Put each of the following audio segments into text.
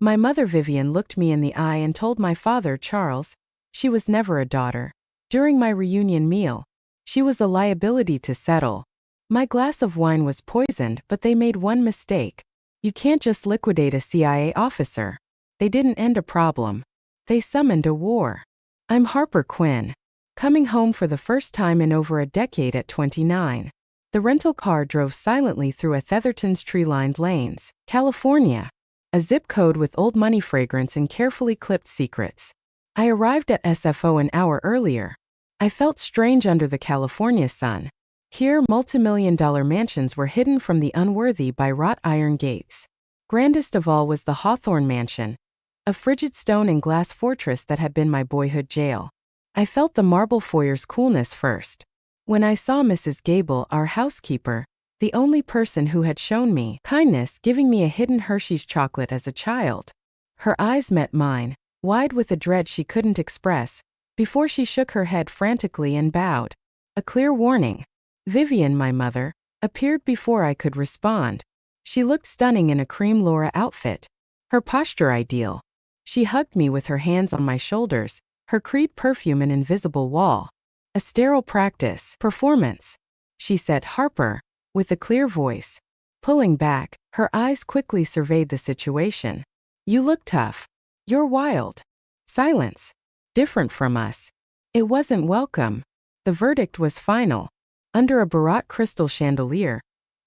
My mother Vivian looked me in the eye and told my father Charles, she was never a daughter. During my reunion meal, she was a liability to settle. My glass of wine was poisoned, but they made one mistake. You can't just liquidate a CIA officer. They didn't end a problem. They summoned a war. I'm Harper Quinn, coming home for the first time in over a decade at 29. The rental car drove silently through a Thetherton's tree-lined lanes, California, a zip code with old money fragrance and carefully clipped secrets. I arrived at SFO an hour earlier. I felt strange under the California sun. Here, multimillion-dollar mansions were hidden from the unworthy by wrought iron gates. Grandest of all was the Hawthorne Mansion, a frigid stone and glass fortress that had been my boyhood jail. I felt the marble foyer's coolness first. When I saw Mrs. Gable, our housekeeper, the only person who had shown me kindness, giving me a hidden Hershey's chocolate as a child. Her eyes met mine, wide with a dread she couldn't express, before she shook her head frantically and bowed. A clear warning. Vivian, my mother, appeared before I could respond. She looked stunning in a cream Laura outfit. Her posture ideal. She hugged me with her hands on my shoulders, her Creed perfume an invisible wall. A sterile practice, performance, she said. Harper, with a clear voice. Pulling back, her eyes quickly surveyed the situation. You look tough. You're wild. Silence. Different from us. It wasn't welcome. The verdict was final. Under a Baroque crystal chandelier,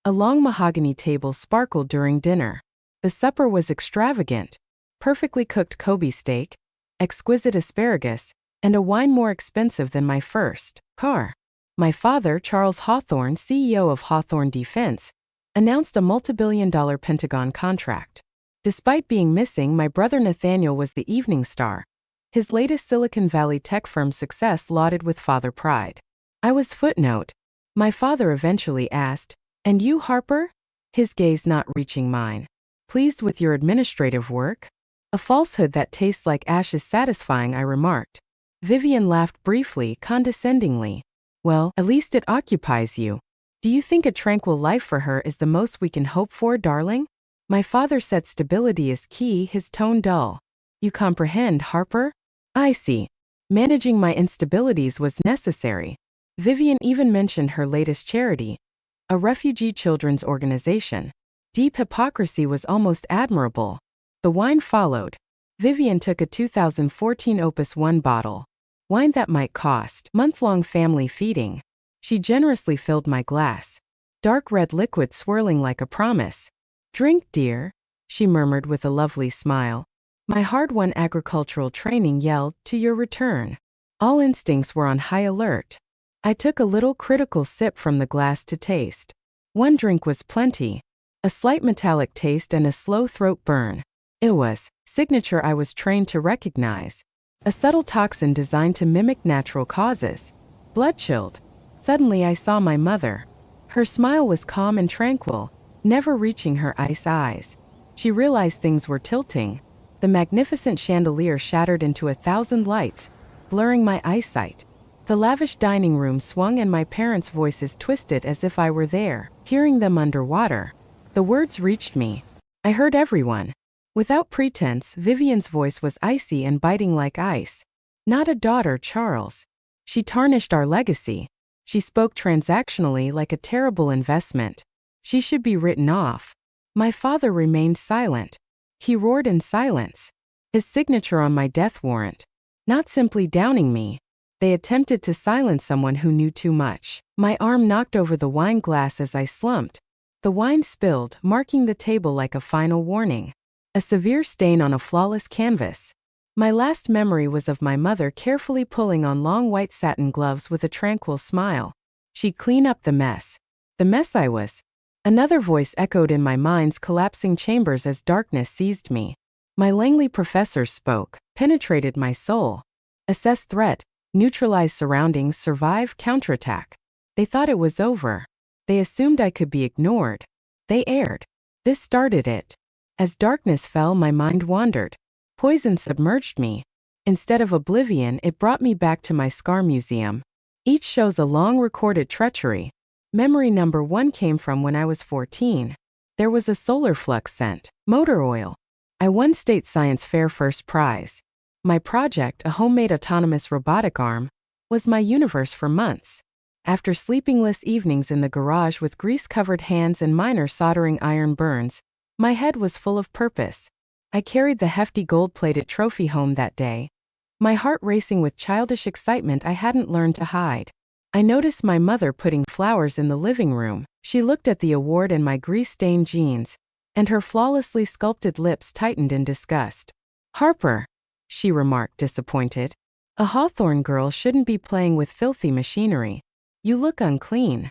a long mahogany table sparkled during dinner. The supper was extravagant. Perfectly cooked Kobe steak, exquisite asparagus, and a wine more expensive than my first car. My father, Charles Hawthorne, CEO of Hawthorne Defense, announced a multibillion-dollar Pentagon contract. Despite being missing, my brother Nathaniel was the evening star, his latest Silicon Valley tech firm success lauded with father pride. I was footnote. My father eventually asked, "And you, Harper?" His gaze not reaching mine. "Pleased with your administrative work?" "A falsehood that tastes like ash is satisfying," I remarked. Vivian laughed briefly, condescendingly. "Well, at least it occupies you. Do you think a tranquil life for her is the most we can hope for, darling?" My father said stability is key, his tone dull. "You comprehend, Harper?" "I see. Managing my instabilities was necessary." Vivian even mentioned her latest charity, a refugee children's organization. Deep hypocrisy was almost admirable. The wine followed. Vivian took a 2014 Opus 1 bottle. Wine that might cost month-long family feeding. She generously filled my glass. Dark red liquid swirling like a promise. "Drink, dear," she murmured with a lovely smile. My hard-won agricultural training yelled, "To your return." All instincts were on high alert. I took a little critical sip from the glass to taste. One drink was plenty. A slight metallic taste and a slow throat burn. It was signature I was trained to recognize. A subtle toxin designed to mimic natural causes. Blood-chilled. Suddenly I saw my mother. Her smile was calm and tranquil, never reaching her ice eyes. She realized things were tilting. The magnificent chandelier shattered into 1,000 lights, blurring my eyesight. The lavish dining room swung and my parents' voices twisted as if I were there, hearing them underwater. The words reached me. I heard everyone. Without pretense, Vivian's voice was icy and biting like ice. "Not a daughter, Charles. She tarnished our legacy. She spoke transactionally like a terrible investment. She should be written off." My father remained silent. He roared in silence. His signature on my death warrant. Not simply downing me. They attempted to silence someone who knew too much. My arm knocked over the wine glass as I slumped. The wine spilled, marking the table like a final warning. A severe stain on a flawless canvas. My last memory was of my mother carefully pulling on long white satin gloves with a tranquil smile. She'd clean up the mess. The mess I was. Another voice echoed in my mind's collapsing chambers as darkness seized me. My Langley professor spoke, penetrated my soul. Assess threat, neutralize surroundings, survive, counterattack. They thought it was over. They assumed I could be ignored. They erred. This started it. As darkness fell, my mind wandered. Poison submerged me. Instead of oblivion, it brought me back to my scar museum. Each shows a long recorded treachery. Memory number 1 came from when I was 14. There was a solar flux scent, motor oil. I won state science fair first prize. My project, a homemade autonomous robotic arm, was my universe for months. After sleepless evenings in the garage with grease-covered hands and minor soldering iron burns, my head was full of purpose. I carried the hefty gold-plated trophy home that day, my heart racing with childish excitement I hadn't learned to hide. I noticed my mother putting flowers in the living room. She looked at the award and my grease-stained jeans, and her flawlessly sculpted lips tightened in disgust. "Harper," she remarked, disappointed. "A Hawthorne girl shouldn't be playing with filthy machinery. You look unclean."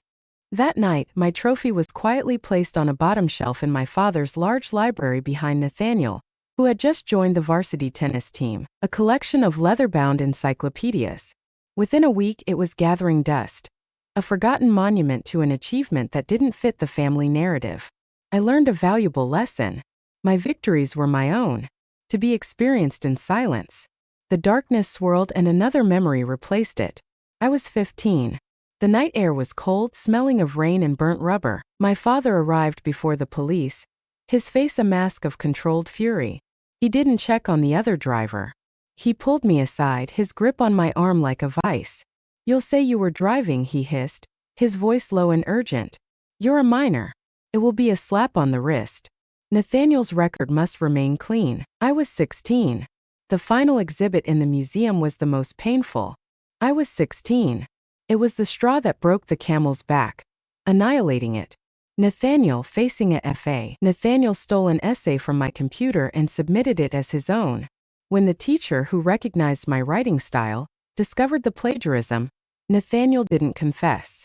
That night, my trophy was quietly placed on a bottom shelf in my father's large library behind Nathaniel, who had just joined the varsity tennis team, a collection of leather-bound encyclopedias. Within a week, it was gathering dust, a forgotten monument to an achievement that didn't fit the family narrative. I learned a valuable lesson. My victories were my own, to be experienced in silence. The darkness swirled and another memory replaced it. I was 15. The night air was cold, smelling of rain and burnt rubber. My father arrived before the police, his face a mask of controlled fury. He didn't check on the other driver. He pulled me aside, his grip on my arm like a vice. "You'll say you were driving," he hissed, his voice low and urgent. "You're a minor. It will be a slap on the wrist. Nathaniel's record must remain clean." I was 16. The final exhibit in the museum was the most painful. I was 16. It was the straw that broke the camel's back, annihilating it. Nathaniel facing a FA. Nathaniel stole an essay from my computer and submitted it as his own. When the teacher, who recognized my writing style, discovered the plagiarism, Nathaniel didn't confess.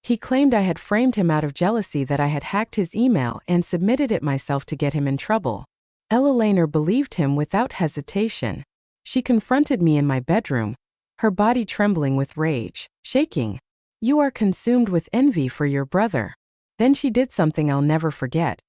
He claimed I had framed him out of jealousy, that I had hacked his email and submitted it myself to get him in trouble. Ella Laner believed him without hesitation. She confronted me in my bedroom, her body trembling with rage, shaking. "You are consumed with envy for your brother." Then she did something I'll never forget.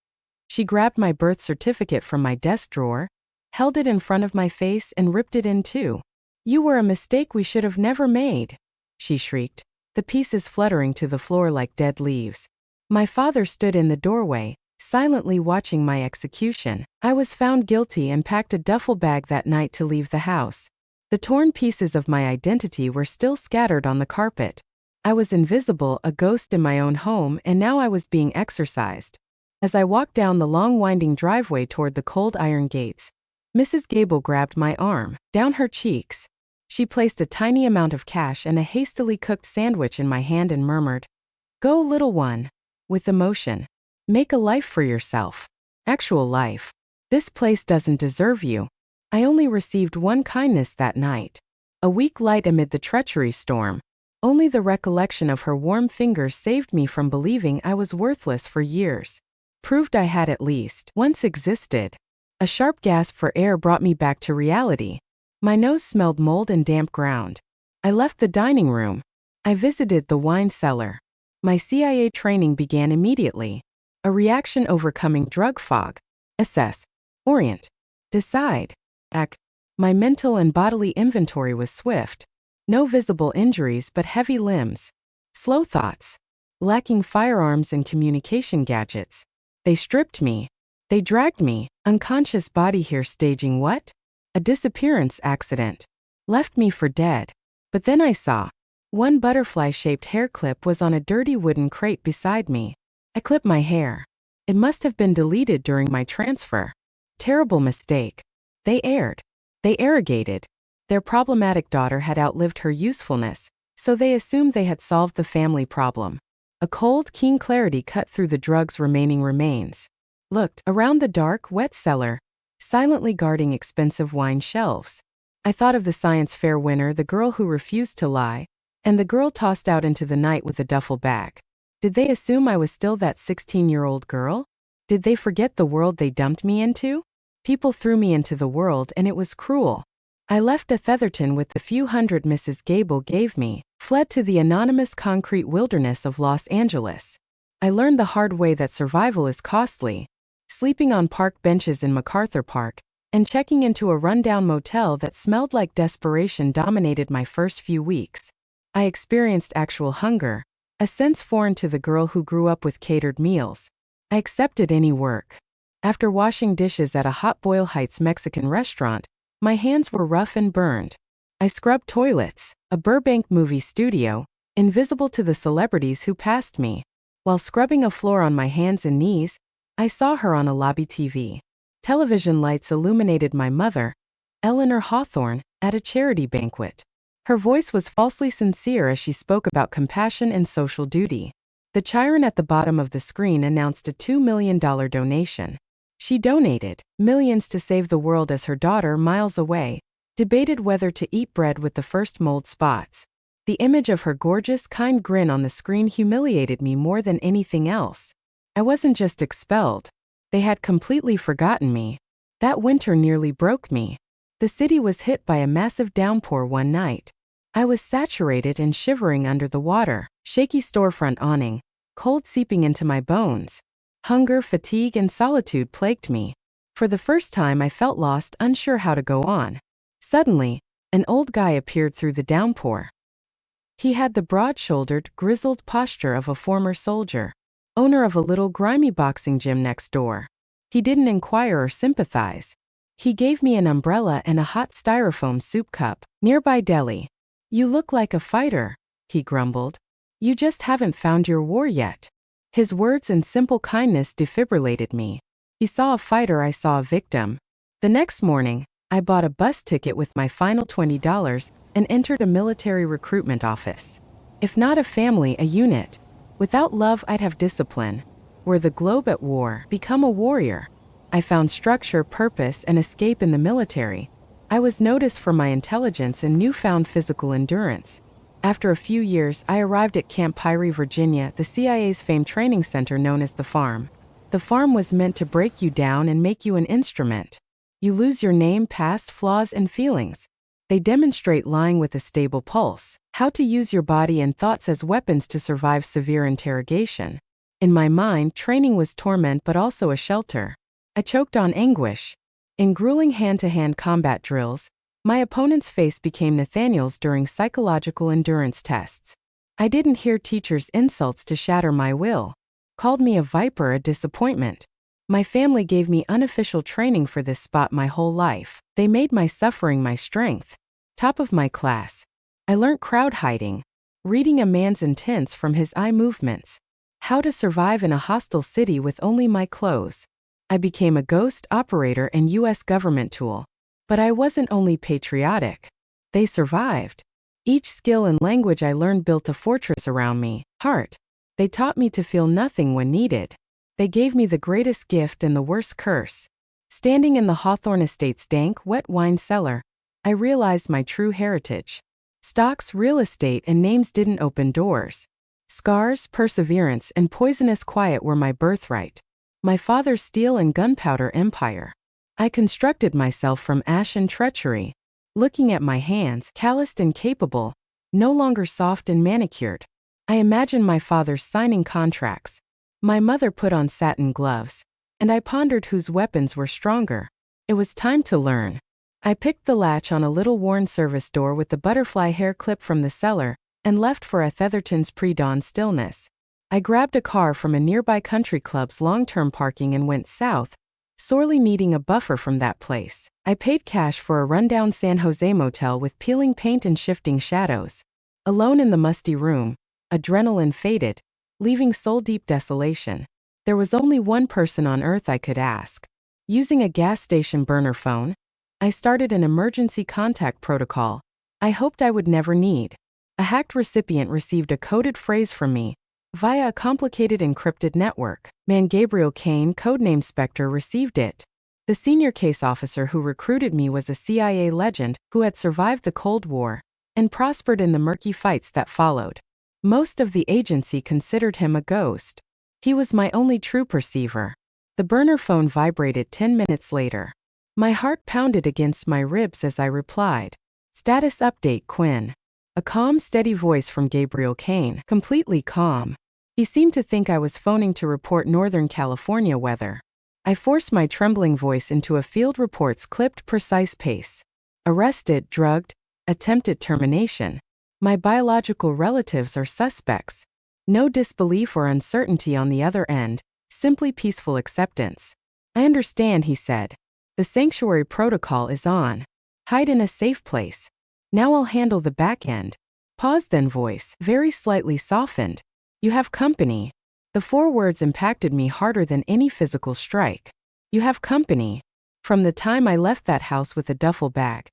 She grabbed my birth certificate from my desk drawer, held it in front of my face and ripped it in two. "You were a mistake we should have never made," she shrieked, the pieces fluttering to the floor like dead leaves. My father stood in the doorway, silently watching my execution. I was found guilty and packed a duffel bag that night to leave the house. The torn pieces of my identity were still scattered on the carpet. I was invisible, a ghost in my own home, and now I was being exorcised. As I walked down the long winding driveway toward the cold iron gates, Mrs. Gable grabbed my arm, down her cheeks. She placed a tiny amount of cash and a hastily cooked sandwich in my hand and murmured, "Go, little one," with emotion. "Make a life for yourself. Actual life. This place doesn't deserve you." I only received one kindness that night. A weak light amid the treachery storm. Only the recollection of her warm fingers saved me from believing I was worthless for years. Proved I had at least once existed. A sharp gasp for air brought me back to reality. My nose smelled mold and damp ground. I left the dining room. I visited the wine cellar. My CIA training began immediately. A reaction overcoming drug fog. Assess. Orient. Decide. Act. My mental and bodily inventory was swift. No visible injuries but heavy limbs. Slow thoughts. Lacking firearms and communication gadgets. They stripped me. They dragged me, unconscious body here staging what? A disappearance accident. Left me for dead. But then I saw. One butterfly-shaped hair clip was on a dirty wooden crate beside me. I clipped my hair. It must have been deleted during my transfer. Terrible mistake. They erred. They arrogated. Their problematic daughter had outlived her usefulness, so they assumed they had solved the family problem. A cold, keen clarity cut through the drug's remaining remains. Looked around the dark, wet cellar, silently guarding expensive wine shelves. I thought of the science fair winner, the girl who refused to lie, and the girl tossed out into the night with a duffel bag. Did they assume I was still that 16-year-old girl? Did they forget the world they dumped me into? People threw me into the world and it was cruel. I left Atherton with the few hundred Mrs. Gable gave me, fled to the anonymous concrete wilderness of Los Angeles. I learned the hard way that survival is costly. Sleeping on park benches in MacArthur Park, and checking into a rundown motel that smelled like desperation dominated my first few weeks. I experienced actual hunger, a sense foreign to the girl who grew up with catered meals. I accepted any work. After washing dishes at a Hot Boil Heights Mexican restaurant, my hands were rough and burned. I scrubbed toilets, a Burbank movie studio, invisible to the celebrities who passed me. While scrubbing a floor on my hands and knees, I saw her on a lobby TV. Television lights illuminated my mother, Eleanor Hawthorne, at a charity banquet. Her voice was falsely sincere as she spoke about compassion and social duty. The chyron at the bottom of the screen announced a $2 million donation. She donated millions to save the world as her daughter, miles away, debated whether to eat bread with the first mold spots. The image of her gorgeous, kind grin on the screen humiliated me more than anything else. I wasn't just expelled. They had completely forgotten me. That winter nearly broke me. The city was hit by a massive downpour one night. I was saturated and shivering under the water, shaky storefront awning, cold seeping into my bones. Hunger, fatigue, and solitude plagued me. For the first time I felt lost, unsure how to go on. Suddenly, an old guy appeared through the downpour. He had the broad-shouldered, grizzled posture of a former soldier, owner of a little grimy boxing gym next door. He didn't inquire or sympathize. He gave me an umbrella and a hot styrofoam soup cup. Nearby deli. "You look like a fighter," he grumbled. "You just haven't found your war yet." His words and simple kindness defibrillated me. He saw a fighter, I saw a victim. The next morning, I bought a bus ticket with my final $20 and entered a military recruitment office. If not a family, a unit. Without love, I'd have discipline. Were the globe at war, become a warrior. I found structure, purpose, and escape in the military. I was noticed for my intelligence and newfound physical endurance. After a few years, I arrived at Camp Pyrie, Virginia, the CIA's famed training center known as the Farm. The Farm was meant to break you down and make you an instrument. You lose your name, past, flaws, and feelings. They demonstrate lying with a stable pulse, how to use your body and thoughts as weapons to survive severe interrogation. In my mind, training was torment but also a shelter. I choked on anguish. In grueling hand-to-hand combat drills, my opponent's face became Nathaniel's during psychological endurance tests. I didn't hear teachers' insults to shatter my will. Called me a viper, a disappointment. My family gave me unofficial training for this spot my whole life. They made my suffering my strength. Top of my class. I learned crowd hiding, reading a man's intents from his eye movements, how to survive in a hostile city with only my clothes. I became a ghost operator and U.S. government tool. But I wasn't only patriotic. They survived. Each skill and language I learned built a fortress around me, heart. They taught me to feel nothing when needed. They gave me the greatest gift and the worst curse. Standing in the Hawthorne Estate's dank, wet wine cellar, I realized my true heritage. Stocks, real estate, and names didn't open doors. Scars, perseverance, and poisonous quiet were my birthright. My father's steel and gunpowder empire. I constructed myself from ash and treachery. Looking at my hands, calloused and capable, no longer soft and manicured. I imagined my father signing contracts. My mother put on satin gloves. And I pondered whose weapons were stronger. It was time to learn. I picked the latch on a little worn service door with the butterfly hair clip from the cellar, and left for Atherton's pre-dawn stillness. I grabbed a car from a nearby country club's long-term parking and went south, sorely needing a buffer from that place. I paid cash for a rundown San Jose motel with peeling paint and shifting shadows. Alone in the musty room, adrenaline faded, leaving soul-deep desolation. There was only one person on earth I could ask. Using a gas station burner phone, I started an emergency contact protocol I hoped I would never need. A hacked recipient received a coded phrase from me, via a complicated encrypted network. Man Gabriel Kane, codename Spectre, received it. The senior case officer who recruited me was a CIA legend who had survived the Cold War and prospered in the murky fights that followed. Most of the agency considered him a ghost. He was my only true perceiver. The burner phone vibrated 10 minutes later. My heart pounded against my ribs as I replied. Status update, Quinn. A calm, steady voice from Gabriel Kane, completely calm. He seemed to think I was phoning to report Northern California weather. I forced my trembling voice into a field report's clipped, precise pace. Arrested, drugged, attempted termination. My biological relatives are suspects. No disbelief or uncertainty on the other end, simply peaceful acceptance. I understand, he said. The sanctuary protocol is on. Hide in a safe place. Now I'll handle the back end. Pause, then voice, very slightly softened. You have company. The 4 words impacted me harder than any physical strike. You have company. From the time I left that house with a duffel bag,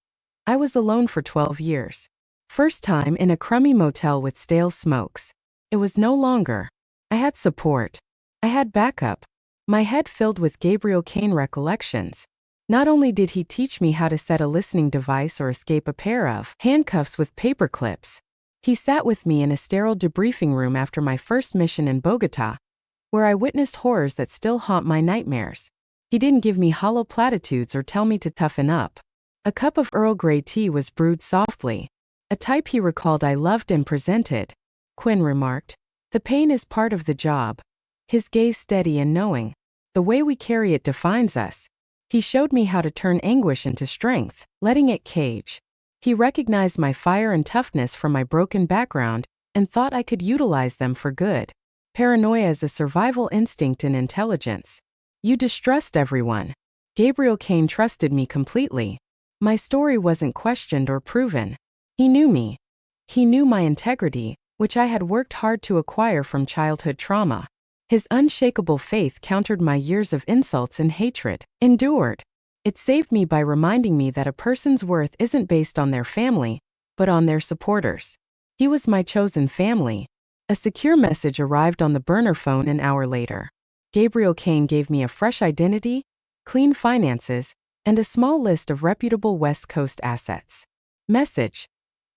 I was alone for 12 years. First time in a crummy motel with stale smokes. It was no longer. I had support. I had backup. My head filled with Gabriel Kane recollections. Not only did he teach me how to set a listening device or escape a pair of handcuffs with paper clips, he sat with me in a sterile debriefing room after my first mission in Bogota, where I witnessed horrors that still haunt my nightmares. He didn't give me hollow platitudes or tell me to toughen up. A cup of Earl Grey tea was brewed softly, a type he recalled I loved and presented. Quinn remarked, "The pain is part of the job." His gaze steady and knowing. The way we carry it defines us. He showed me how to turn anguish into strength, letting it cage. He recognized my fire and toughness from my broken background and thought I could utilize them for good. Paranoia is a survival instinct in intelligence. You distrust everyone. Gabriel Kane trusted me completely. My story wasn't questioned or proven. He knew me. He knew my integrity, which I had worked hard to acquire from childhood trauma. His unshakable faith countered my years of insults and hatred endured. It saved me by reminding me that a person's worth isn't based on their family, but on their supporters. He was my chosen family. A secure message arrived on the burner phone an hour later. Gabriel Kane gave me a fresh identity, clean finances, and a small list of reputable West Coast assets. Message: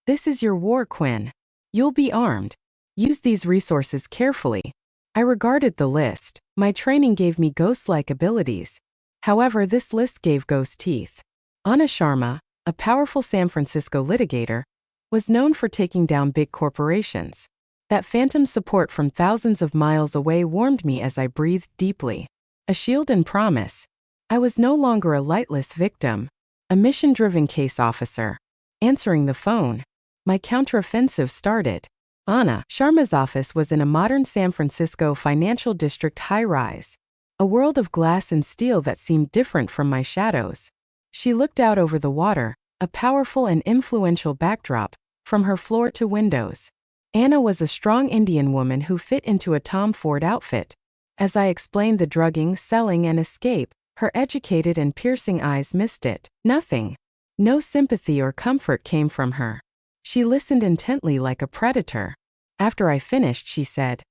This is your war, Quinn. You'll be armed. Use these resources carefully. I regarded the list. My training gave me ghost-like abilities. However, this list gave ghost teeth. Anna Sharma, a powerful San Francisco litigator, was known for taking down big corporations. That phantom support from thousands of miles away warmed me as I breathed deeply. A shield and promise. I was no longer a lightless victim, a mission-driven case officer. Answering the phone, my counteroffensive started. Anna Sharma's office was in a modern San Francisco financial district high-rise, a world of glass and steel that seemed different from my shadows. She looked out over the water, a powerful and influential backdrop, from her floor to windows. Anna was a strong Indian woman who fit into a Tom Ford outfit. As I explained the drugging, selling, and escape, her educated and piercing eyes missed it. Nothing. No sympathy or comfort came from her. She listened intently like a predator. After I finished, she said,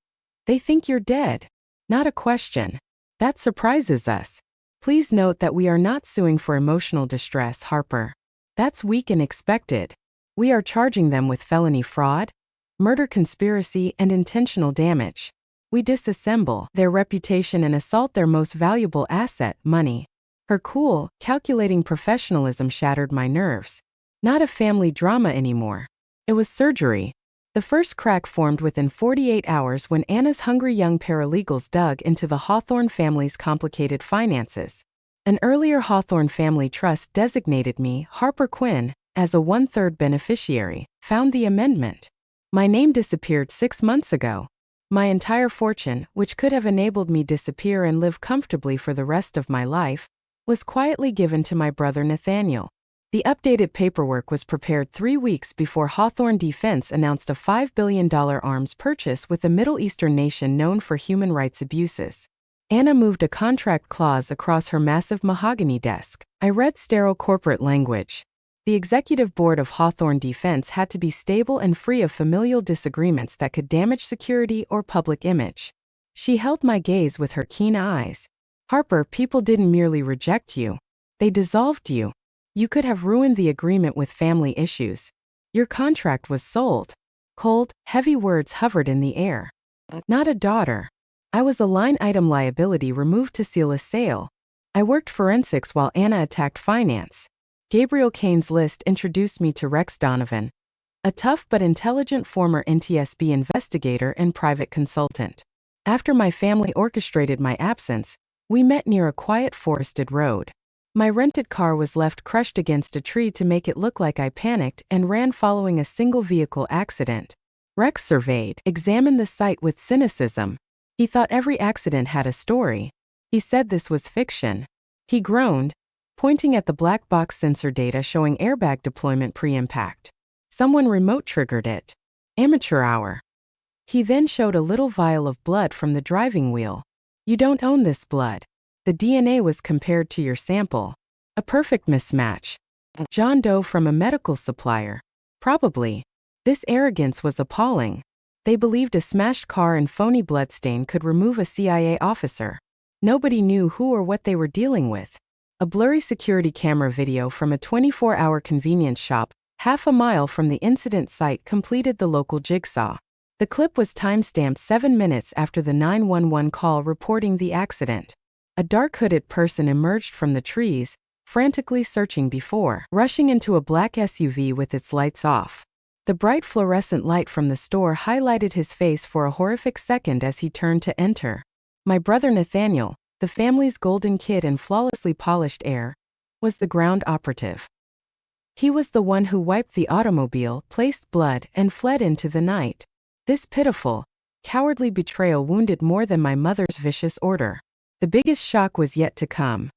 "They think you're dead." Not a question. That surprises us. Please note that we are not suing for emotional distress, Harper. That's weak and expected. We are charging them with felony fraud, murder conspiracy, and intentional damage. We disassemble their reputation and assault their most valuable asset, money. Her cool, calculating professionalism shattered my nerves. Not a family drama anymore. It was surgery. The first crack formed within 48 hours when Anna's hungry young paralegals dug into the Hawthorne family's complicated finances. An earlier Hawthorne family trust designated me, Harper Quinn, as a 1/3 beneficiary. Found the amendment. My name disappeared 6 months ago. My entire fortune, which could have enabled me disappear and live comfortably for the rest of my life, was quietly given to my brother Nathaniel. The updated paperwork was prepared 3 weeks before Hawthorne Defense announced a $5 billion arms purchase with a Middle Eastern nation known for human rights abuses. Anna moved a contract clause across her massive mahogany desk. I read sterile corporate language. The executive board of Hawthorne Defense had to be stable and free of familial disagreements that could damage security or public image. She held my gaze with her keen eyes. Harper, people didn't merely reject you. They dissolved you. You could have ruined the agreement with family issues. Your contract was sold. Cold, heavy words hovered in the air. Not a daughter. I was a line item liability removed to seal a sale. I worked forensics while Anna attacked finance. Gabriel Kane's list introduced me to Rex Donovan, a tough but intelligent former NTSB investigator and private consultant. After my family orchestrated my absence, we met near a quiet forested road. My rented car was left crushed against a tree to make it look like I panicked and ran following a single vehicle accident. Rex surveyed, examined the site with cynicism. He thought every accident had a story. He said this was fiction. He groaned, pointing at the black box sensor data showing airbag deployment pre-impact. Someone remote triggered it. Amateur hour. He then showed a little vial of blood from the driving wheel. You don't own this blood. The DNA was compared to your sample. A perfect mismatch. John Doe from a medical supplier. Probably. This arrogance was appalling. They believed a smashed car and phony bloodstain could remove a CIA officer. Nobody knew who or what they were dealing with. A blurry security camera video from a 24-hour convenience shop, half a mile from the incident site, completed the local jigsaw. The clip was timestamped 7 minutes after the 911 call reporting the accident. A dark hooded person emerged from the trees, frantically searching before rushing into a black SUV with its lights off. The bright fluorescent light from the store highlighted his face for a horrific second as he turned to enter. My brother Nathaniel, the family's golden kid and flawlessly polished heir, was the ground operative. He was the one who wiped the automobile, placed blood, and fled into the night. This pitiful, cowardly betrayal wounded more than my mother's vicious order. The biggest shock was yet to come.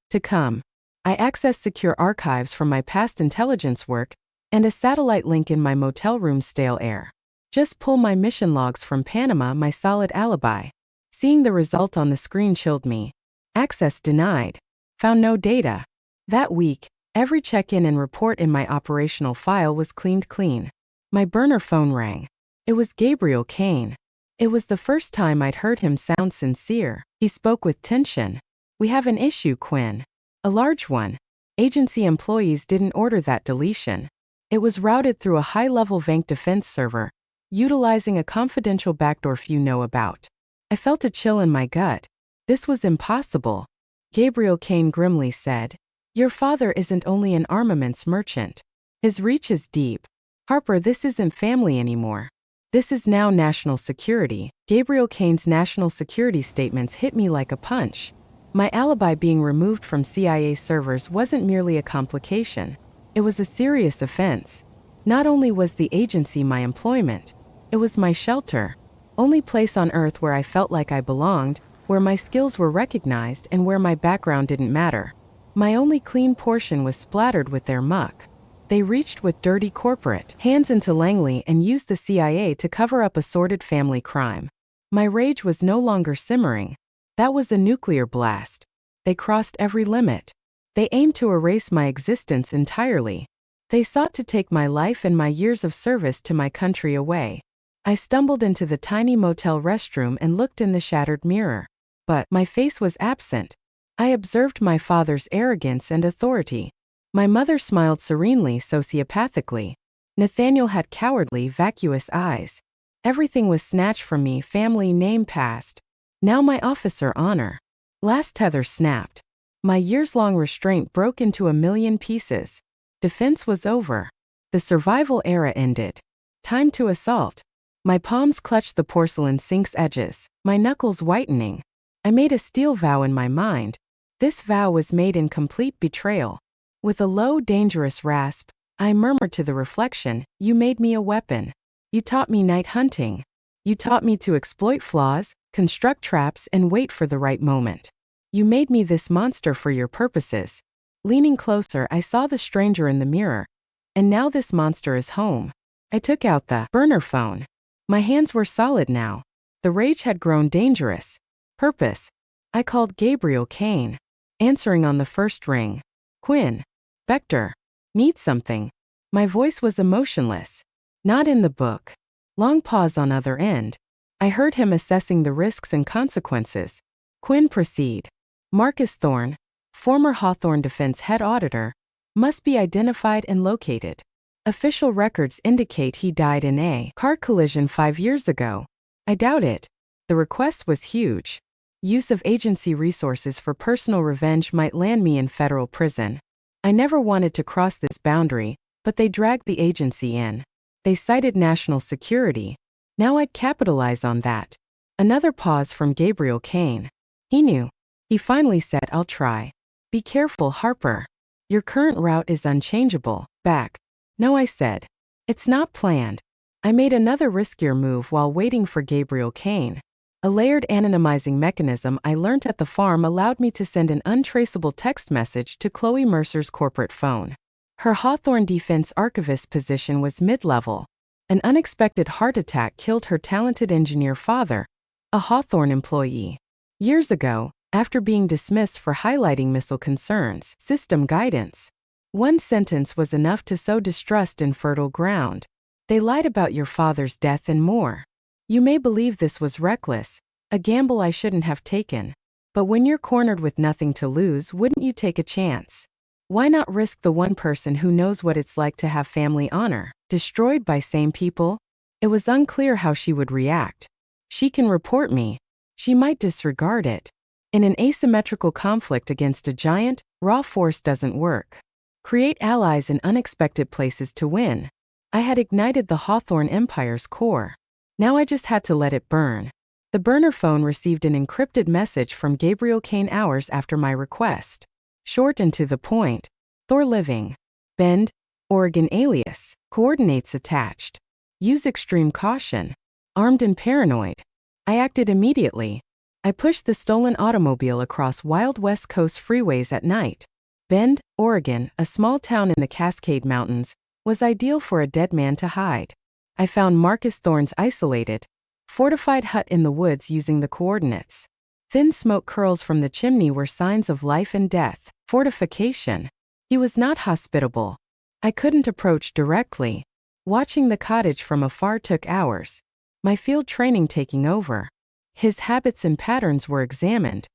I accessed secure archives from my past intelligence work and a satellite link in my motel room's stale air. Just pull my mission logs from Panama, my solid alibi. Seeing the result on the screen chilled me. Access denied. Found no data. That week, every check-in and report in my operational file was cleaned clean. My burner phone rang. It was Gabriel Kane. It was the first time I'd heard him sound sincere. He spoke with tension. We have an issue, Quinn. A large one. Agency employees didn't order that deletion. It was routed through a high-level Vank defense server, utilizing a confidential backdoor few know about. I felt a chill in my gut. This was impossible. Gabriel Kane grimly said, "Your father isn't only an armaments merchant. His reach is deep. Harper, this isn't family anymore. This is now national security." Gabriel Kane's national security statements hit me like a punch. My alibi being removed from CIA servers wasn't merely a complication. It was a serious offense. Not only was the agency my employment, it was my shelter. Only place on earth where I felt like I belonged, where my skills were recognized, and where my background didn't matter. My only clean portion was splattered with their muck. They reached with dirty corporate hands into Langley and used the CIA to cover up a sordid family crime. My rage was no longer simmering. That was a nuclear blast. They crossed every limit. They aimed to erase my existence entirely. They sought to take my life and my years of service to my country away. I stumbled into the tiny motel restroom and looked in the shattered mirror. But my face was absent. I observed my father's arrogance and authority. My mother smiled serenely, sociopathically. Nathaniel had cowardly, vacuous eyes. Everything was snatched from me, family name passed. Now my officer honor. Last tether snapped. My years-long restraint broke into a million pieces. Defense was over. The survival era ended. Time to assault. My palms clutched the porcelain sink's edges, my knuckles whitening. I made a steel vow in my mind. This vow was made in complete betrayal. With a low, dangerous rasp, I murmured to the reflection, "You made me a weapon. You taught me night hunting. You taught me to exploit flaws, construct traps, and wait for the right moment. You made me this monster for your purposes." Leaning closer, I saw the stranger in the mirror. And now this monster is home. I took out the burner phone. My hands were solid now. The rage had grown dangerous. Purpose. I called Gabriel Kane. Answering on the first ring. "Quinn. Vector. Need something." My voice was emotionless. "Not in the book." Long pause on other end. I heard him assessing the risks and consequences. "Quinn, proceed." Marcus Thorne, former Hawthorne Defense head auditor, must be identified and located. Official records indicate he died in a car collision 5 years ago. I doubt it. The request was huge. Use of agency resources for personal revenge might land me in federal prison. I never wanted to cross this boundary, but they dragged the agency in. They cited national security. Now I'd capitalize on that. Another pause from Gabriel Kane. He knew. He finally said, "I'll try. Be careful, Harper. Your current route is unchangeable." Back. "No," I said. "It's not planned." I made another riskier move while waiting for Gabriel Kane. A layered anonymizing mechanism I learnt at the farm allowed me to send an untraceable text message to Chloe Mercer's corporate phone. Her Hawthorne defense archivist position was mid-level. An unexpected heart attack killed her talented engineer father, a Hawthorne employee. Years ago, after being dismissed for highlighting missile concerns, system guidance. One sentence was enough to sow distrust in fertile ground. They lied about your father's death and more. You may believe this was reckless, a gamble I shouldn't have taken. But when you're cornered with nothing to lose, wouldn't you take a chance? Why not risk the one person who knows what it's like to have family honor destroyed by same people? It was unclear how she would react. She can report me. She might disregard it. In an asymmetrical conflict against a giant, raw force doesn't work. Create allies in unexpected places to win. I had ignited the Hawthorne Empire's core. Now I just had to let it burn. The burner phone received an encrypted message from Gabriel Kane hours after my request. Short and to the point. Thor living. Bend, Oregon alias. Coordinates attached. Use extreme caution. Armed and paranoid. I acted immediately. I pushed the stolen automobile across wild West Coast freeways at night. Bend, Oregon, a small town in the Cascade Mountains, was ideal for a dead man to hide. I found Marcus Thorne's isolated, fortified hut in the woods using the coordinates. Thin smoke curls from the chimney were signs of life and death. Fortification. He was not hospitable. I couldn't approach directly. Watching the cottage from afar took hours. My field training taking over. His habits and patterns were examined.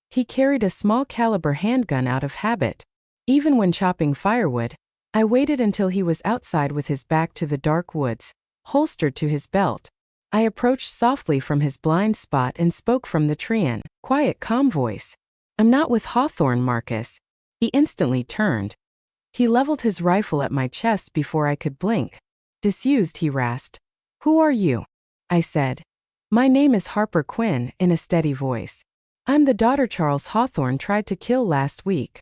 He carried a small caliber handgun out of habit. Even when chopping firewood, I waited until he was outside with his back to the dark woods, holstered to his belt. I approached softly from his blind spot and spoke from the tree-in, quiet, calm voice. I'm not with Hawthorne, Marcus. He instantly turned. He leveled his rifle at my chest before I could blink. Disused, he rasped. Who are you? I said. My name is Harper Quinn, in a steady voice. I'm the daughter Charles Hawthorne tried to kill last week.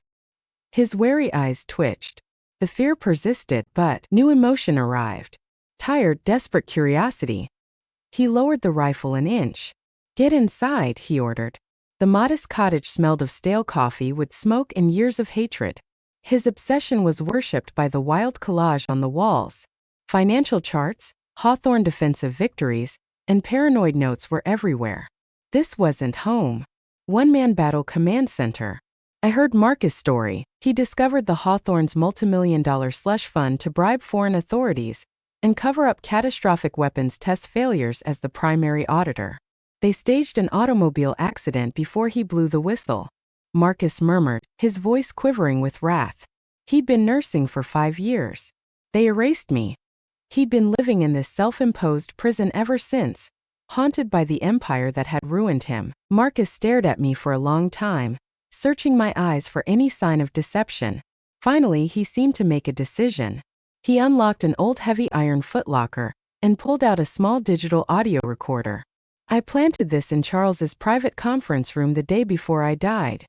His wary eyes twitched. The fear persisted, but new emotion arrived. Tired, desperate curiosity. He lowered the rifle an inch. Get inside, he ordered. The modest cottage smelled of stale coffee with smoke and years of hatred. His obsession was worshipped by the wild collage on the walls. Financial charts, Hawthorne defensive victories, and paranoid notes were everywhere. This wasn't home. One-man battle command center. I heard Marcus' story. He discovered the Hawthorne's multimillion-dollar slush fund to bribe foreign authorities and cover up catastrophic weapons test failures as the primary auditor. They staged an automobile accident before he blew the whistle. Marcus murmured, his voice quivering with wrath. He'd been nursing for 5 years. They erased me. He'd been living in this self-imposed prison ever since, haunted by the empire that had ruined him. Marcus stared at me for a long time, searching my eyes for any sign of deception. Finally, he seemed to make a decision. He unlocked an old heavy iron footlocker and pulled out a small digital audio recorder. I planted this in Charles's private conference room the day before I died,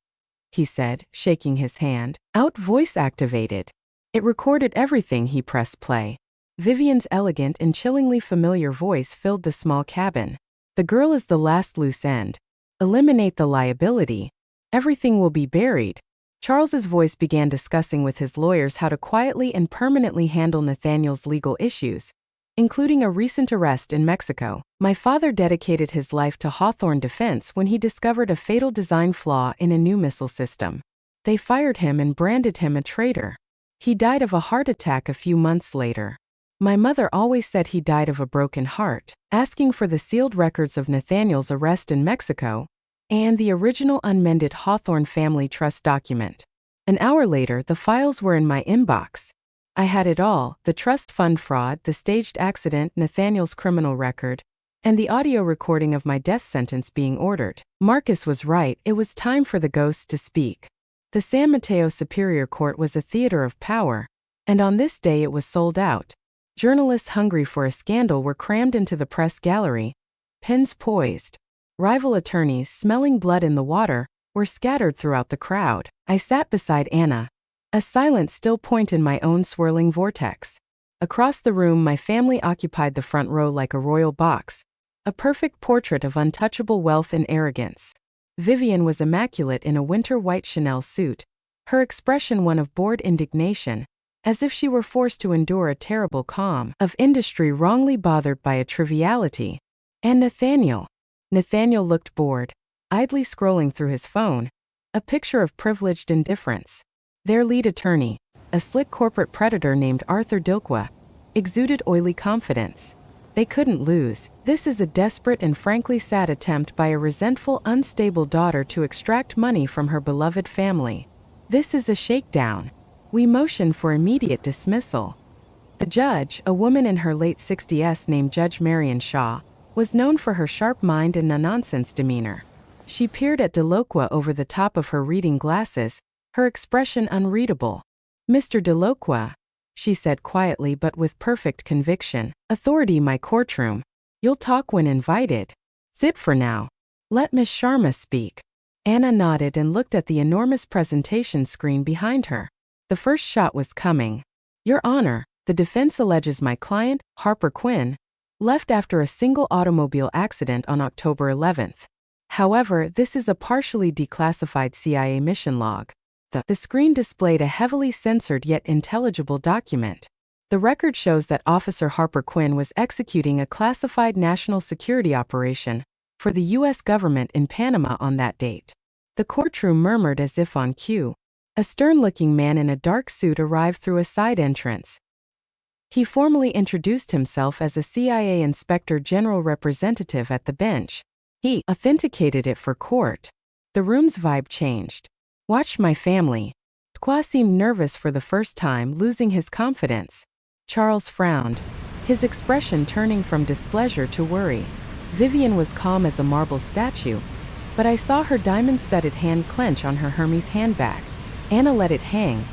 he said, shaking his hand. Out voice activated. It recorded everything. He pressed play. Vivian's elegant and chillingly familiar voice filled the small cabin. The girl is the last loose end. Eliminate the liability. Everything will be buried. Charles's voice began discussing with his lawyers how to quietly and permanently handle Nathaniel's legal issues, including a recent arrest in Mexico. My father dedicated his life to Hawthorne defense when he discovered a fatal design flaw in a new missile system. They fired him and branded him a traitor. He died of a heart attack a few months later. My mother always said he died of a broken heart. Asking for the sealed records of Nathaniel's arrest in Mexico and the original unmended Hawthorne family trust document. An hour later, the files were in my inbox. I had it all: the trust fund fraud, the staged accident, Nathaniel's criminal record, and the audio recording of my death sentence being ordered. Marcus was right. It was time for the ghosts to speak. The San Mateo Superior Court was a theater of power, and on this day it was sold out. Journalists hungry for a scandal were crammed into the press gallery, pens poised. Rival attorneys, smelling blood in the water, were scattered throughout the crowd. I sat beside Anna, a silent still point in my own swirling vortex. Across the room, my family occupied the front row like a royal box, a perfect portrait of untouchable wealth and arrogance. Vivian was immaculate in a winter white Chanel suit, her expression one of bored indignation, as if she were forced to endure a terrible calm of industry wrongly bothered by a triviality. And Nathaniel looked bored, idly scrolling through his phone, a picture of privileged indifference. Their lead attorney, a slick corporate predator named Arthur Dilkwa, exuded oily confidence. They couldn't lose. This is a desperate and frankly sad attempt by a resentful, unstable daughter to extract money from her beloved family. This is a shakedown. We motion for immediate dismissal. The judge, a woman in her late 60s named Judge Marion Shaw, was known for her sharp mind and no-nonsense demeanor. She peered at Delocqua over the top of her reading glasses, her expression unreadable. "Mr. Delocqua," she said quietly but with perfect conviction, "authority my courtroom. You'll talk when invited. Sit for now. Let Miss Sharma speak." Anna nodded and looked at the enormous presentation screen behind her. The first shot was coming. "Your Honor, the defense alleges my client, Harper Quinn, left after a single automobile accident on October 11th. However, this is a partially declassified CIA mission log." The screen displayed a heavily censored yet intelligible document. The record shows that Officer Harper Quinn was executing a classified national security operation for the U.S. government in Panama on that date. The courtroom murmured as if on cue. A stern-looking man in a dark suit arrived through a side entrance. He formally introduced himself as a CIA Inspector General representative at the bench. He authenticated it for court. The room's vibe changed. "Watch my family." Tqua seemed nervous for the first time, losing his confidence. Charles frowned, his expression turning from displeasure to worry. Vivian was calm as a marble statue, but I saw her diamond-studded hand clench on her Hermes handbag. Anna let it hang,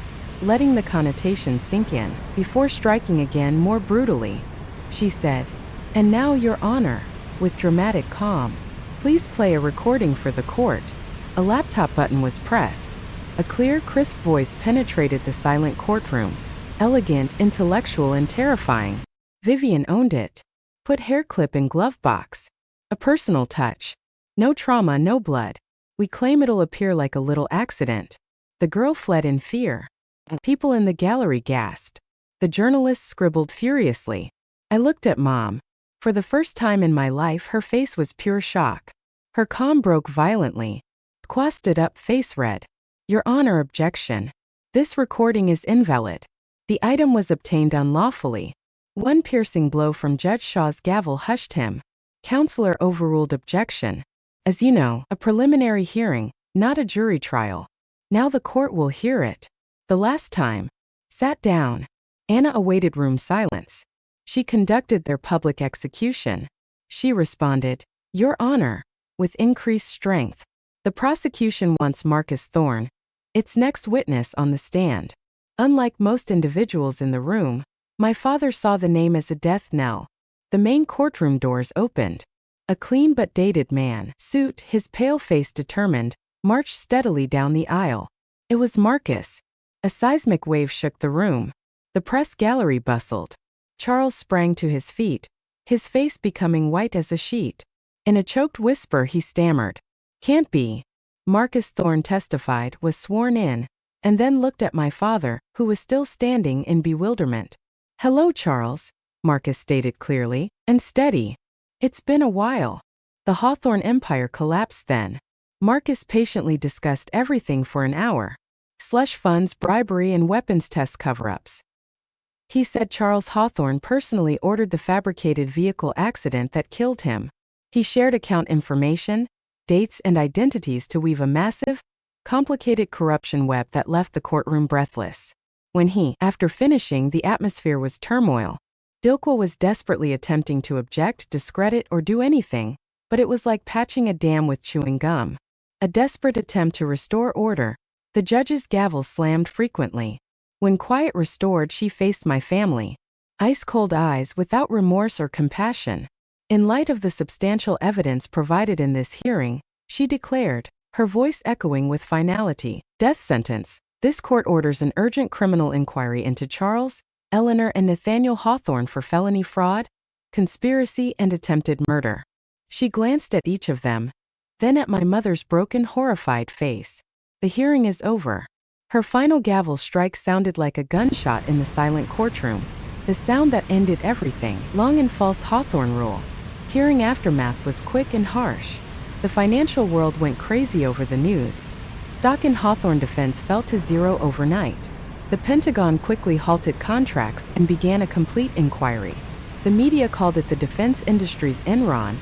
letting the connotation sink in, before striking again more brutally. She said, "And now, Your Honor," with dramatic calm, "please play a recording for the court." A laptop button was pressed. A clear, crisp voice penetrated the silent courtroom. Elegant, intellectual, and terrifying. Vivian owned it. "Put hair clip in glove box. A personal touch. No trauma, no blood. We claim it'll appear like a little accident." The girl fled in fear. People in the gallery gasped. The journalists scribbled furiously. I looked at Mom. For the first time in my life, her face was pure shock. Her calm broke violently. Tqua stood up, face red. "Your Honor, objection. This recording is invalid. The item was obtained unlawfully." One piercing blow from Judge Shaw's gavel hushed him. Counselor overruled objection. "As you know, a preliminary hearing, not a jury trial. Now the court will hear it." The last time. Sat down. Anna awaited room silence. She conducted their public execution. She responded, "Your Honor," with increased strength. The prosecution wants Marcus Thorne, its next witness, on the stand. Unlike most individuals in the room, my father saw the name as a death knell. The main courtroom doors opened. A clean but dated man, suit, his pale face determined, marched steadily down the aisle. It was Marcus. A seismic wave shook the room. The press gallery bustled. Charles sprang to his feet, his face becoming white as a sheet. In a choked whisper he stammered, "Can't be." Marcus Thorne testified, was sworn in, and then looked at my father, who was still standing in bewilderment. "Hello, Charles," Marcus stated clearly, and steady. "It's been a while." The Hawthorne empire collapsed then. Marcus patiently discussed everything for an hour. Slush funds, bribery, and weapons test cover-ups. He said Charles Hawthorne personally ordered the fabricated vehicle accident that killed him. He shared account information, dates, and identities to weave a massive, complicated corruption web that left the courtroom breathless. When he, after finishing, the atmosphere was turmoil. Dilkwa was desperately attempting to object, discredit, or do anything, but it was like patching a dam with chewing gum. A desperate attempt to restore order. The judge's gavel slammed frequently. When quiet restored, she faced my family. Ice-cold eyes without remorse or compassion. In light of the substantial evidence provided in this hearing, she declared, her voice echoing with finality, "Death sentence. This court orders an urgent criminal inquiry into Charles, Eleanor, and Nathaniel Hawthorne for felony fraud, conspiracy, and attempted murder." She glanced at each of them, then at my mother's broken, horrified face. The hearing is over. Her final gavel strike sounded like a gunshot in the silent courtroom. The sound that ended everything. Long and false Hawthorne rule. Hearing aftermath was quick and harsh. The financial world went crazy over the news. Stock in Hawthorne Defense fell to zero overnight. The Pentagon quickly halted contracts and began a complete inquiry. The media called it the defense industry's Enron,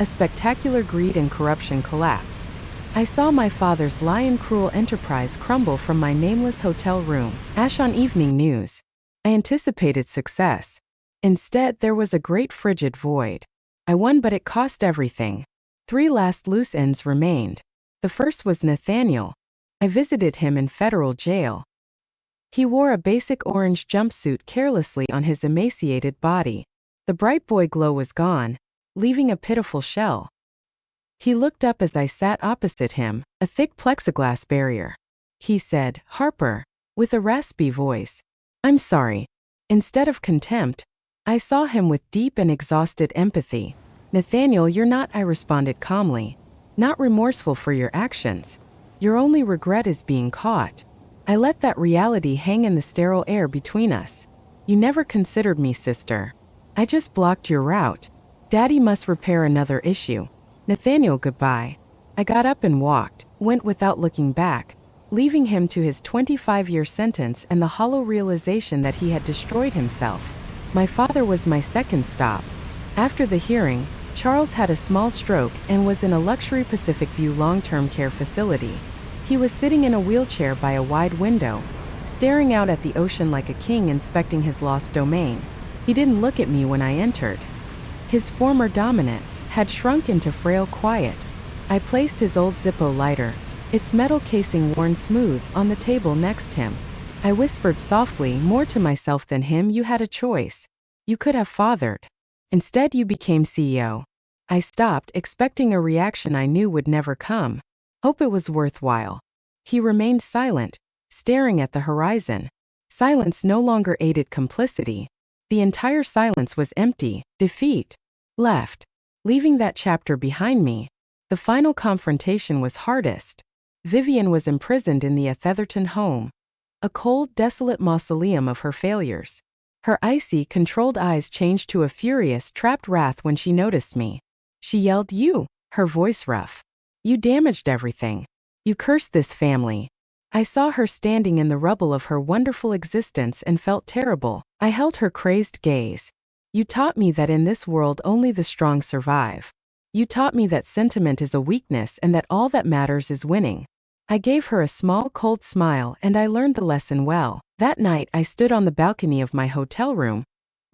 a spectacular greed and corruption collapse. I saw my father's lion-cruel enterprise crumble from my nameless hotel room. Ash on evening news. I anticipated success. Instead, there was a great frigid void. I won, but it cost everything. 3 last loose ends remained. The first was Nathaniel. I visited him in federal jail. He wore a basic orange jumpsuit carelessly on his emaciated body. The bright boy glow was gone, leaving a pitiful shell. He looked up as I sat opposite him, a thick plexiglass barrier. He said, "Harper," with a raspy voice. "I'm sorry." Instead of contempt, I saw him with deep and exhausted empathy. "Nathaniel, you're not," I responded calmly. "Not remorseful for your actions. Your only regret is being caught." I let that reality hang in the sterile air between us. "You never considered me, sister. I just blocked your route. Daddy must repair another issue. Nathaniel, goodbye." I got up and walked, went without looking back, leaving him to his 25-year sentence and the hollow realization that he had destroyed himself. My father was my second stop. After the hearing, Charles had a small stroke and was in a luxury Pacific View long-term care facility. He was sitting in a wheelchair by a wide window, staring out at the ocean like a king inspecting his lost domain. He didn't look at me when I entered. His former dominance had shrunk into frail quiet. I placed his old Zippo lighter, its metal casing worn smooth, on the table next him. I whispered softly, more to myself than him, "You had a choice. You could have fathered. Instead, you became CEO." I stopped, expecting a reaction I knew would never come. Hope it was worthwhile. He remained silent, staring at the horizon. Silence no longer aided complicity. The entire silence was empty, defeat. Left. Leaving that chapter behind me, the final confrontation was hardest. Vivian was imprisoned in the Atherton home, a cold, desolate mausoleum of her failures. Her icy, controlled eyes changed to a furious, trapped wrath when she noticed me. She yelled, "You!" her voice rough. "You damaged everything. You cursed this family." I saw her standing in the rubble of her wonderful existence and felt terrible. I held her crazed gaze. "You taught me that in this world only the strong survive. You taught me that sentiment is a weakness and that all that matters is winning." I gave her a small, cold smile, and I learned the lesson well. That night, I stood on the balcony of my hotel room,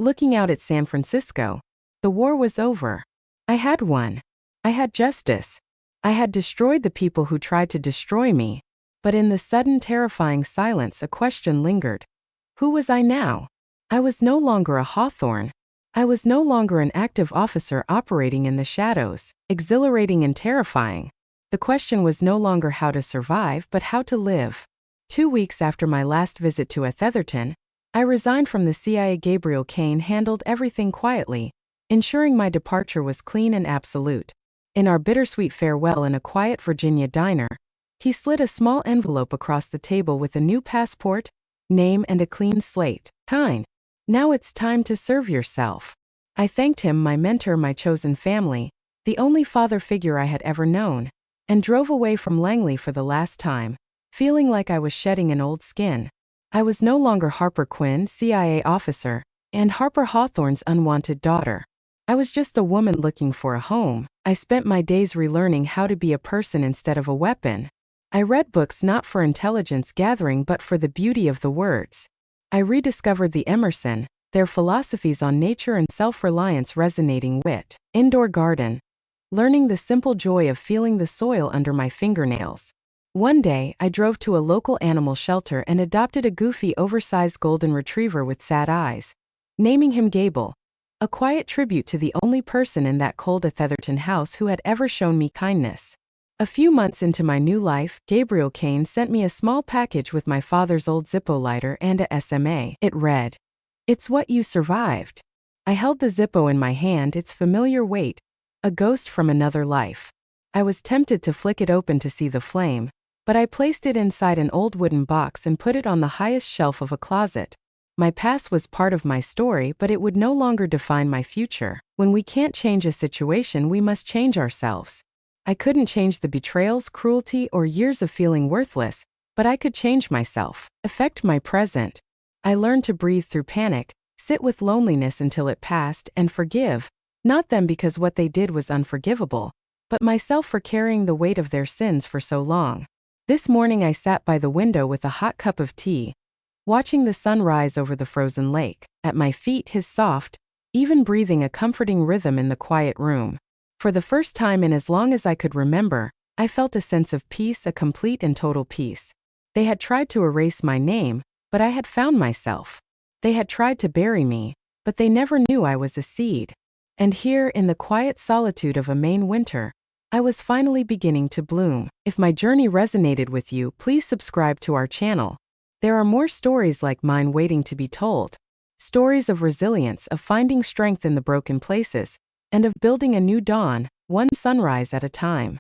looking out at San Francisco. The war was over. I had won. I had justice. I had destroyed the people who tried to destroy me. But in the sudden, terrifying silence, a question lingered. Who was I now? I was no longer a Hawthorne. I was no longer an active officer operating in the shadows, exhilarating and terrifying. The question was no longer how to survive, but how to live. 2 weeks after my last visit to Atherton, I resigned from the CIA. Gabriel Kane handled everything quietly, ensuring my departure was clean and absolute. In our bittersweet farewell in a quiet Virginia diner, he slid a small envelope across the table with a new passport, name, and a clean slate. "Kind. Now it's time to serve yourself." I thanked him, my mentor, my chosen family, the only father figure I had ever known, and drove away from Langley for the last time, feeling like I was shedding an old skin. I was no longer Harper Quinn, CIA officer, and Harper Hawthorne's unwanted daughter. I was just a woman looking for a home. I spent my days relearning how to be a person instead of a weapon. I read books not for intelligence gathering but for the beauty of the words. I rediscovered the Emerson, their philosophies on nature and self-reliance resonating wit. Indoor garden. Learning the simple joy of feeling the soil under my fingernails. One day, I drove to a local animal shelter and adopted a goofy, oversized golden retriever with sad eyes, naming him Gable, a quiet tribute to the only person in that cold Atherton house who had ever shown me kindness. A few months into my new life, Gabriel Kane sent me a small package with my father's old Zippo lighter and a SMA. It read, "It's what you survived." I held the Zippo in my hand, its familiar weight, a ghost from another life. I was tempted to flick it open to see the flame, but I placed it inside an old wooden box and put it on the highest shelf of a closet. My past was part of my story, but it would no longer define my future. When we can't change a situation, we must change ourselves. I couldn't change the betrayals, cruelty, or years of feeling worthless, but I could change myself, affect my present. I learned to breathe through panic, sit with loneliness until it passed, and forgive, not them because what they did was unforgivable, but myself for carrying the weight of their sins for so long. This morning I sat by the window with a hot cup of tea, watching the sun rise over the frozen lake. At my feet his soft, even breathing, a comforting rhythm in the quiet room. For the first time in as long as I could remember, I felt a sense of peace, a complete and total peace. They had tried to erase my name, but I had found myself. They had tried to bury me, but they never knew I was a seed. And here, in the quiet solitude of a Maine winter, I was finally beginning to bloom. If my journey resonated with you, please subscribe to our channel. There are more stories like mine waiting to be told. Stories of resilience, of finding strength in the broken places, and of building a new dawn, one sunrise at a time.